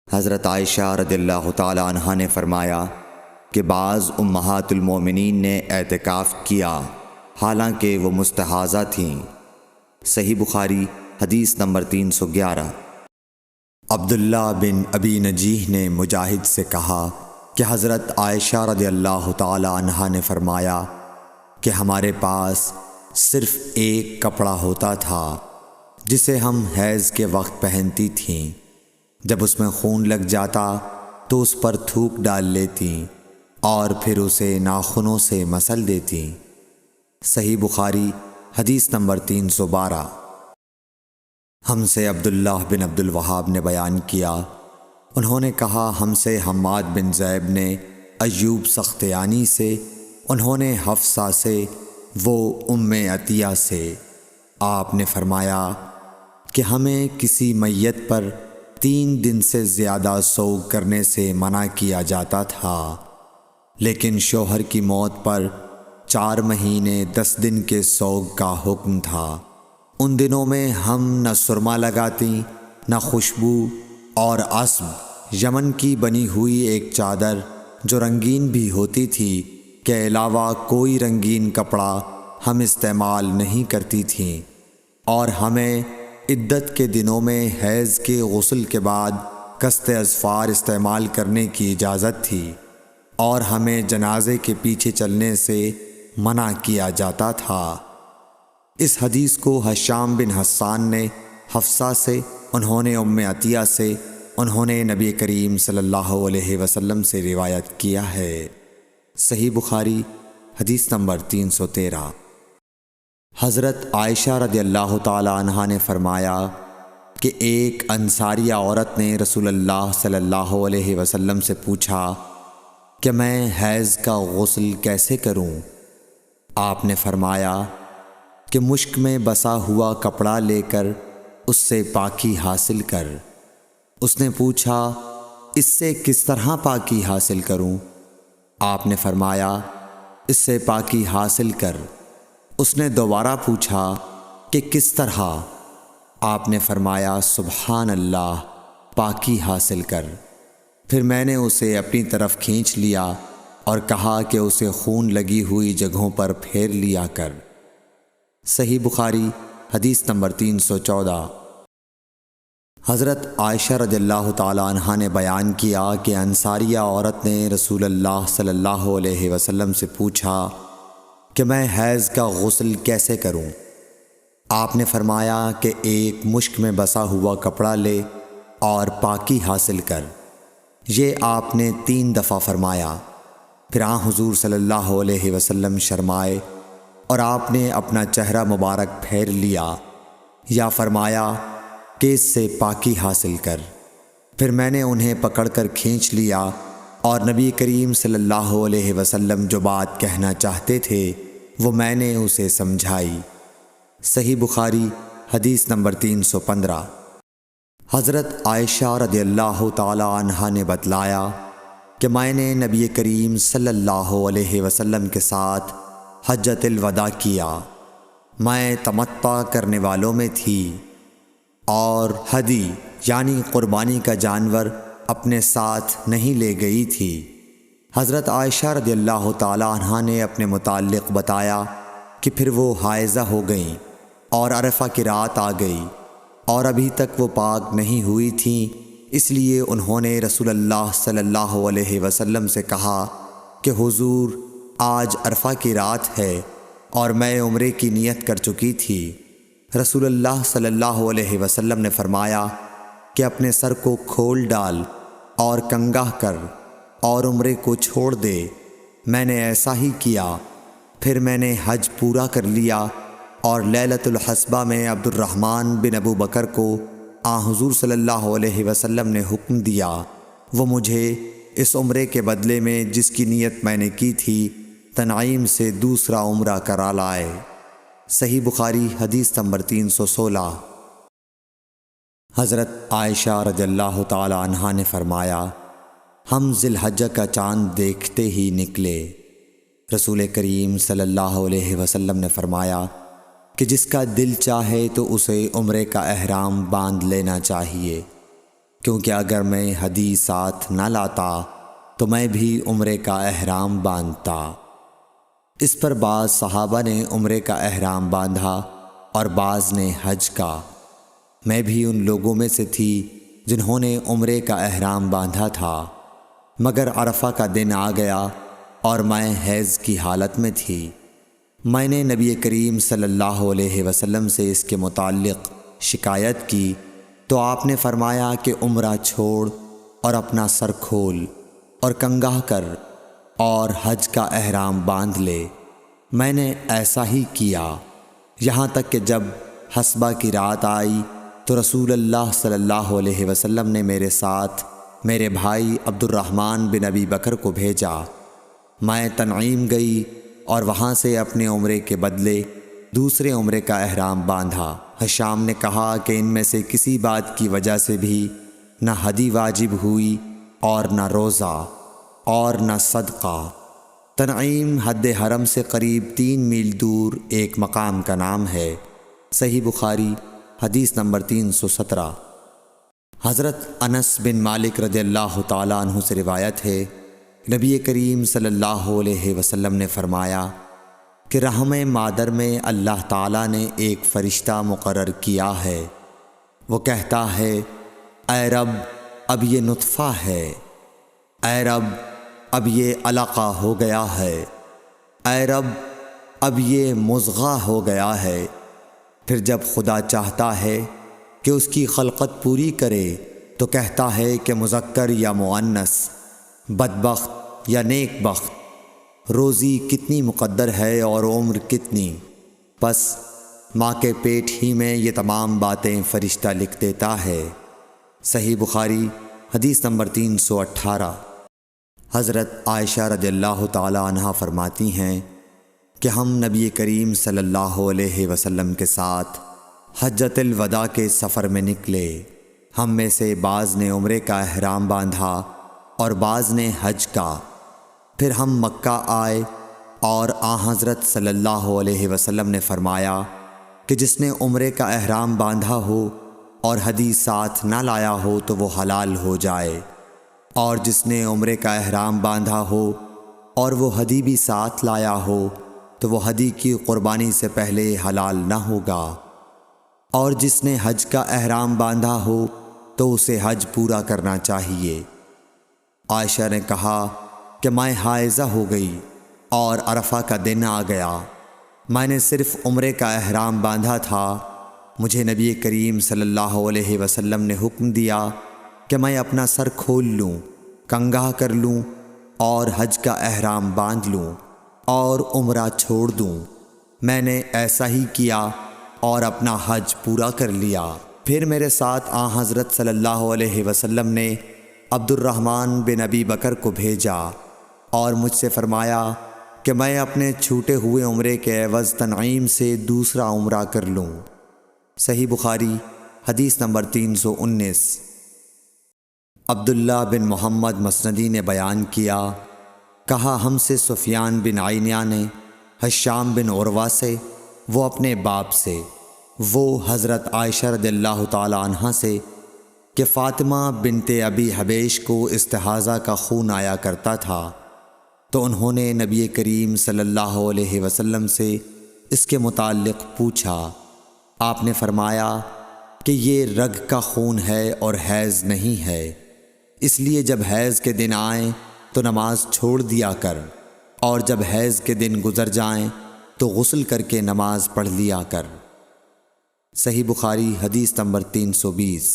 حضرت عائشہ رضی اللہ تعالی عنہا نے فرمایا کہ بعض امہات المومنین نے اعتکاف کیا حالانکہ وہ مستحاضہ تھیں۔ صحیح بخاری حدیث نمبر 311۔ عبداللہ بن ابی نجیح نے مجاہد سے کہا کہ حضرت عائشہ رضی اللہ تعالی عنہا نے فرمایا کہ ہمارے پاس صرف ایک کپڑا ہوتا تھا جسے ہم حیض کے وقت پہنتی تھیں، جب اس میں خون لگ جاتا تو اس پر تھوک ڈال لیتیں اور پھر اسے ناخنوں سے مسل دیتیں۔ صحیح بخاری حدیث نمبر 312۔ ہم سے عبداللہ بن عبد الوہاب نے بیان کیا، انہوں نے کہا ہم سے حماد بن زیب نے ایوب سختیانی سے، انہوں نے حفصہ سے، وہ ام عطیہ سے۔ آپ نے فرمایا کہ ہمیں کسی میت پر 3 دن سے زیادہ سوگ کرنے سے منع کیا جاتا تھا، لیکن شوہر کی موت پر 4 مہینے 10 دن کے سوگ کا حکم تھا۔ ان دنوں میں ہم نہ سرما لگاتی نہ خوشبو، اور عصب یمن کی بنی ہوئی ایک چادر جو رنگین بھی ہوتی تھی کے علاوہ کوئی رنگین کپڑا ہم استعمال نہیں کرتی تھیں، اور ہمیں عدت کے دنوں میں حیض کے غسل کے بعد قصت اظفار استعمال کرنے کی اجازت تھی، اور ہمیں جنازے کے پیچھے چلنے سے منع کیا جاتا تھا۔ اس حدیث کو ہشام بن حسان نے حفصہ سے، انہوں نے ام عطیہ سے، انہوں نے نبی کریم صلی اللہ علیہ وسلم سے روایت کیا ہے۔ صحیح بخاری حدیث نمبر 313۔ حضرت عائشہ رضی اللہ تعالی عنہا نے فرمایا کہ ایک انصاریہ عورت نے رسول اللہ صلی اللہ علیہ وسلم سے پوچھا کہ میں حیض کا غسل کیسے کروں؟ آپ نے فرمایا کہ مشک میں بسا ہوا کپڑا لے کر اس سے پاکی حاصل کر۔ اس نے پوچھا اس سے کس طرح پاکی حاصل کروں؟ آپ نے فرمایا اس سے پاکی حاصل کر۔ اس نے دوبارہ پوچھا کہ کس طرح؟ آپ نے فرمایا سبحان اللہ، پاکی حاصل کر۔ پھر میں نے اسے اپنی طرف کھینچ لیا اور کہا کہ اسے خون لگی ہوئی جگہوں پر پھیر لیا کر۔ صحیح بخاری حدیث نمبر 314۔ حضرت عائشہ رضی اللہ تعالی عنہا نے بیان کیا کہ انصاریہ عورت نے رسول اللہ صلی اللہ علیہ وسلم سے پوچھا کہ میں حیض کا غسل کیسے کروں؟ آپ نے فرمایا کہ ایک مشک میں بسا ہوا کپڑا لے اور پاکی حاصل کر۔ یہ آپ نے 3 دفعہ فرمایا۔ پھر حضور صلی اللہ علیہ وسلم شرمائے اور آپ نے اپنا چہرہ مبارک پھیر لیا، یا فرمایا کہ اس سے پاکی حاصل کر۔ پھر میں نے انہیں پکڑ کر کھینچ لیا اور نبی کریم صلی اللہ علیہ وسلم جو بات کہنا چاہتے تھے وہ میں نے اسے سمجھائی۔ صحیح بخاری حدیث نمبر 315۔ حضرت عائشہ رضی اللہ تعالی عنہا نے بتلایا کہ میں نے نبی کریم صلی اللہ علیہ وسلم کے ساتھ حجۃ الوداع کیا۔ میں تمتع کرنے والوں میں تھی اور ہدی یعنی قربانی کا جانور اپنے ساتھ نہیں لے گئی تھی۔ حضرت عائشہ رضی اللہ تعالی عنہا نے اپنے متعلق بتایا کہ پھر وہ حائضہ ہو گئیں اور عرفہ کی رات آ گئی اور ابھی تک وہ پاک نہیں ہوئی تھیں، اس لیے انہوں نے رسول اللہ صلی اللہ علیہ وسلم سے کہا کہ حضور آج عرفہ کی رات ہے اور میں عمرے کی نیت کر چکی تھی۔ رسول اللہ صلی اللہ علیہ وسلم نے فرمایا کہ اپنے سر کو کھول ڈال اور کنگا کر اور عمرے کو چھوڑ دے۔ میں نے ایسا ہی کیا۔ پھر میں نے حج پورا کر لیا اور لیلۃ الحصبہ میں عبد الرحمن بن ابو بکر کو حضور صلی اللہ علیہ وسلم نے حکم دیا وہ مجھے اس عمرے کے بدلے میں جس کی نیت میں نے کی تھی تنعیم سے دوسرا عمرہ کرا لائے۔ صحیح بخاری حدیث نمبر 316۔ حضرت عائشہ رضی اللہ تعالی عنہا نے فرمایا ہم ذی الحجہ کا چاند دیکھتے ہی نکلے۔ رسول کریم صلی اللہ علیہ وسلم نے فرمایا کہ جس کا دل چاہے تو اسے عمرے کا احرام باندھ لینا چاہیے۔ کیونکہ اگر میں ہدی ساتھ نہ لاتا تو میں بھی عمرے کا احرام باندھتا۔ اس پر بعض صحابہ نے عمرے کا احرام باندھا اور بعض نے حج کا۔ میں بھی ان لوگوں میں سے تھی جنہوں نے عمرے کا احرام باندھا تھا، مگر عرفہ کا دن آ گیا اور میں حیض کی حالت میں تھی۔ میں نے نبی کریم صلی اللہ علیہ وسلم سے اس کے متعلق شکایت کی تو آپ نے فرمایا کہ عمرہ چھوڑ اور اپنا سر کھول اور کنگھا کر اور حج کا احرام باندھ لے۔ میں نے ایسا ہی کیا، یہاں تک کہ جب حسبہ کی رات آئی تو رسول اللہ صلی اللہ علیہ وسلم نے میرے ساتھ میرے بھائی عبد الرحمن بن ابی بکر کو بھیجا۔ میں تنعیم گئی اور وہاں سے اپنے عمرے کے بدلے دوسرے عمرے کا احرام باندھا۔ حشام نے کہا کہ ان میں سے کسی بات کی وجہ سے بھی نہ ہدی واجب ہوئی اور نہ روزہ اور نہ صدقہ۔ تنعیم حد حرم سے قریب 3 میل دور ایک مقام کا نام ہے۔ صحیح بخاری حدیث نمبر 317۔ حضرت انس بن مالک رضی اللہ تعالیٰ عنہ سے روایت ہے، نبی کریم صلی اللہ علیہ وسلم نے فرمایا کہ رحم مادر میں اللہ تعالیٰ نے ایک فرشتہ مقرر کیا ہے، وہ کہتا ہے اے رب اب یہ نطفہ ہے، اے رب اب یہ علقہ ہو گیا ہے، اے رب اب یہ مضغہ ہو گیا ہے۔ پھر جب خدا چاہتا ہے کہ اس کی خلقت پوری کرے تو کہتا ہے کہ مذکر یا مؤنث، بدبخت یا نیک بخت، روزی کتنی مقدر ہے اور عمر کتنی۔ پس ماں کے پیٹ ہی میں یہ تمام باتیں فرشتہ لکھ دیتا ہے۔ صحیح بخاری حدیث نمبر 318۔ حضرت عائشہ رضی اللہ تعالی عنہا فرماتی ہیں کہ ہم نبی کریم صلی اللہ علیہ وسلم کے ساتھ حجۃ الوداع کے سفر میں نکلے۔ ہم میں سے بعض نے عمرے کا احرام باندھا اور بعض نے حج کا۔ پھر ہم مکہ آئے اور حضرت صلی اللہ علیہ وسلم نے فرمایا کہ جس نے عمرے کا احرام باندھا ہو اور ہدی ساتھ نہ لایا ہو تو وہ حلال ہو جائے، اور جس نے عمرے کا احرام باندھا ہو اور وہ ہدی بھی ساتھ لایا ہو تو وہ ہدی کی قربانی سے پہلے حلال نہ ہوگا، اور جس نے حج کا احرام باندھا ہو تو اسے حج پورا کرنا چاہیے۔ عائشہ نے کہا کہ میں حائضہ ہو گئی اور عرفہ کا دن آ گیا، میں نے صرف عمرے کا احرام باندھا تھا، مجھے نبی کریم صلی اللہ علیہ وسلم نے حکم دیا کہ میں اپنا سر کھول لوں، کنگھا کر لوں اور حج کا احرام باندھ لوں اور عمرہ چھوڑ دوں۔ میں نے ایسا ہی کیا اور اپنا حج پورا کر لیا۔ پھر میرے ساتھ حضرت صلی اللہ علیہ وسلم نے عبد الرحمن بن ابی بکر کو بھیجا اور مجھ سے فرمایا کہ میں اپنے چھوٹے ہوئے عمرے کے عوض تنعیم سے دوسرا عمرہ کر لوں۔ صحیح بخاری حدیث نمبر 319۔ عبداللہ بن محمد مسندی نے بیان کیا، کہا ہم سے سفیان بن عینیہ نے حشام بن عروہ سے، وہ اپنے باپ سے، وہ حضرت عائشہ رضی اللہ تعالی عنہا سے کہ فاطمہ بنت ابی حبیش کو استحاضہ کا خون آیا کرتا تھا، تو انہوں نے نبی کریم صلی اللہ علیہ وسلم سے اس کے متعلق پوچھا۔ آپ نے فرمایا کہ یہ رگ کا خون ہے اور حیض نہیں ہے، اس لیے جب حیض کے دن آئیں تو نماز چھوڑ دیا کر، اور جب حیض کے دن گزر جائیں تو غسل کر کے نماز پڑھ لیا کر۔ صحیح بخاری حدیث نمبر 320۔